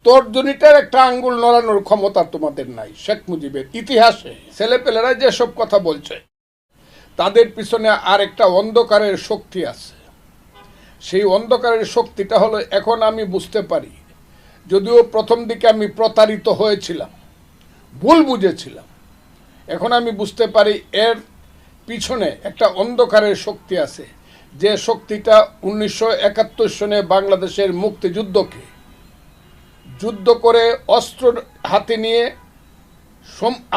তর্জনীটার একটা আঙ্গুল নড়ানোর ক্ষমতা তোমাদের নাই। শেখ মুজিবের ইতিহাসে ছেলেপেলেরা যেসব কথা বলছে তাদের পিছনে আর একটা অন্ধকারের শক্তি আছে। সেই অন্ধকারের শক্তিটা হলো, এখন আমি বুঝতে পারি, যদিও প্রথম দিকে আমি প্রতারিত হয়েছিলাম, ভুল বুঝেছিলাম, এখন আমি বুঝতে পারি এর পিছনে একটা অন্ধকারের শক্তি আছে। যে শক্তিটা 1971 সনে বাংলাদেশের মুক্তিযুদ্ধকে যুদ্ধ করে অস্ত্র হাতে নিয়ে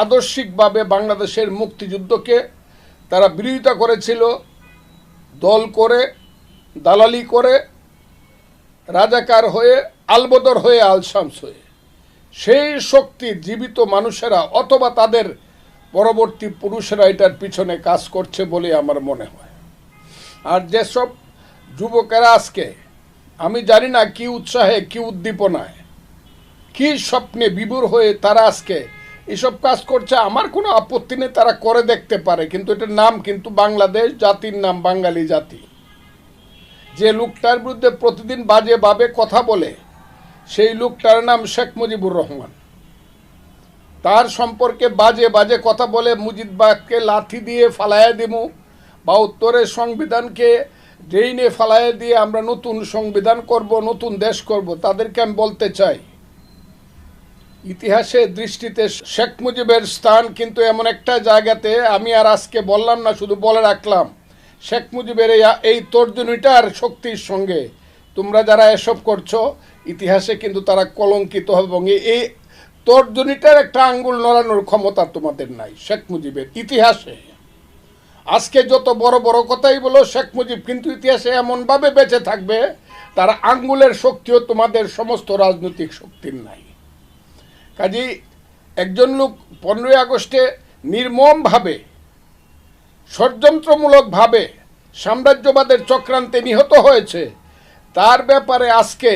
আদর্শিকভাবে বাংলাদেশের মুক্তিযুদ্ধকে তারা বিরোধিতা করেছিল, দল করে, দালালি করে, রাজাকার হয়ে, আলবদর হয়ে, আলশামস হয়ে। সেই শক্তির জীবিত মানুষেরা অথবা তাদের পরবর্তী পুরুষেরা এটার পিছনে কাজ করছে বলে আমার মনে হয়। আর যেসব যুবকেরা আজকে, আমি জানি না কি উৎসাহে, কি উদ্দীপনায়, কি স্বপ্নে বিভোর হয়ে তারা আজকে এসব কাজ করছে, আমার কোনো আপত্তি নেই, তারা করে দেখতে পারে। কিন্তু এটার নাম কিন্তু বাংলাদেশ, জাতির নাম বাঙালি জাতি। যে লোকটার বিরুদ্ধে প্রতিদিন বাজেভাবে কথা বলে সেই লোকটার নাম শেখ মুজিবুর রহমান। তার সম্পর্কে বাজে বাজে কথা বলে মুজিববাদকে লাথি দিয়ে ফালাইয়া দিমু, বা উত্তরের সংবিধানকে ড্রেইনে ফালাইয়া দিয়ে আমরা নতুন সংবিধান করব, নতুন দেশ করব, তাদেরকে আমি বলতে চাই, ইতিহাসের দৃষ্টিতে শেখ মুজিবের স্থান কিন্তু এমন একটা জায়গাতে, আমি আর আজকে বললাম না, শুধু বলে রাখলাম, শেখ মুজিবের এই তর্জনীটার শক্তির সঙ্গে তোমরা যারা এসব করছো, ইতিহাসে কিন্তু তারা কলঙ্কিত হবে। এবং এই তর্জনীটার একটা আঙ্গুল নড়ানোর ক্ষমতা তোমাদের নাই। শেখ মুজিবের ইতিহাসে আজকে যত বড় বড় কথাই বলো, শেখ মুজিব কিন্তু ইতিহাসে এমনভাবে বেঁচে থাকবে, তার আঙ্গুলের শক্তিও তোমাদের সমস্ত রাজনৈতিক শক্তির নাই। কাজেই একজন লোক 15ই আগস্টে নির্মমভাবে, ষড়যন্ত্রমূলকভাবে সাম্রাজ্যবাদের চক্রান্তে নিহত হয়েছে, তার ব্যাপারে আজকে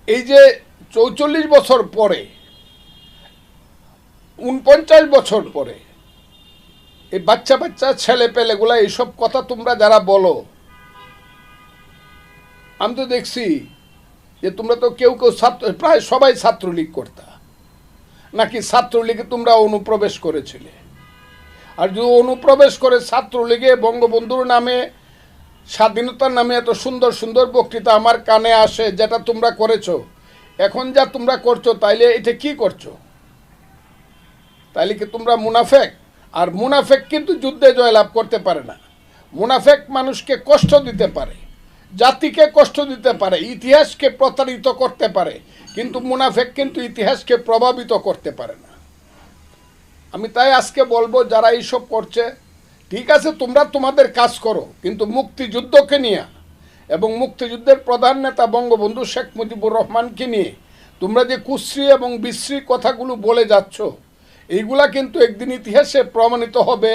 এই যে 44 বছর পরে, 49 বছর পরে এই বাচ্চা বাচ্চা ছেলে পেলেগুলা এইসব কথা তোমরা যারা বলো, আমি তো দেখছি যে তোমরা তো কেউ কেউ ছাত্র, প্রায় সবাই ছাত্রলীগ করতা, নাকি ছাত্রলীগে তোমরা অনুপ্রবেশ করেছিলে। আর যদি অনুপ্রবেশ করে ছাত্রলীগে বঙ্গবন্ধুর নামে, স্বাধীনতার নামে এত সুন্দর সুন্দর বক্তৃতা আমার কানে আসে, যেটা তোমরা করেছো, এখন যা তোমরা করছো, তাইলে এটা কি করছো? তাইলে কি তোমরা মুনাফেক? আর মুনাফেক কিন্তু যুদ্ধে জয়লাভ করতে পারে না। মুনাফেক মানুষকে কষ্ট দিতে পারে, জাতিকে কষ্ট দিতে পারে, ইতিহাসকে প্রতারিত করতে পারে, কিন্তু মুনাফেক কিন্তু ইতিহাসকে প্রভাবিত করতে পারে না। আমি তাই আজকে বলবো, যারা এইসব করছে, ঠিক আছে, তোমরা তোমাদের কাজ করো, কিন্তু মুক্তিযুদ্ধকে নিয়ে এবং মুক্তিযুদ্ধের প্রধান নেতা বঙ্গবন্ধু শেখ মুজিবুর রহমানকে নিয়ে তোমরা যে কুশ্রী এবং বিশ্রী কথাগুলো বলে যাচ্ছ, এইগুলা কিন্তু একদিন ইতিহাসে প্রমাণিত হবে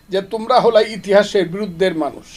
যে তোমরা হলো ইতিহাসের বিরুদ্ধের মানুষ।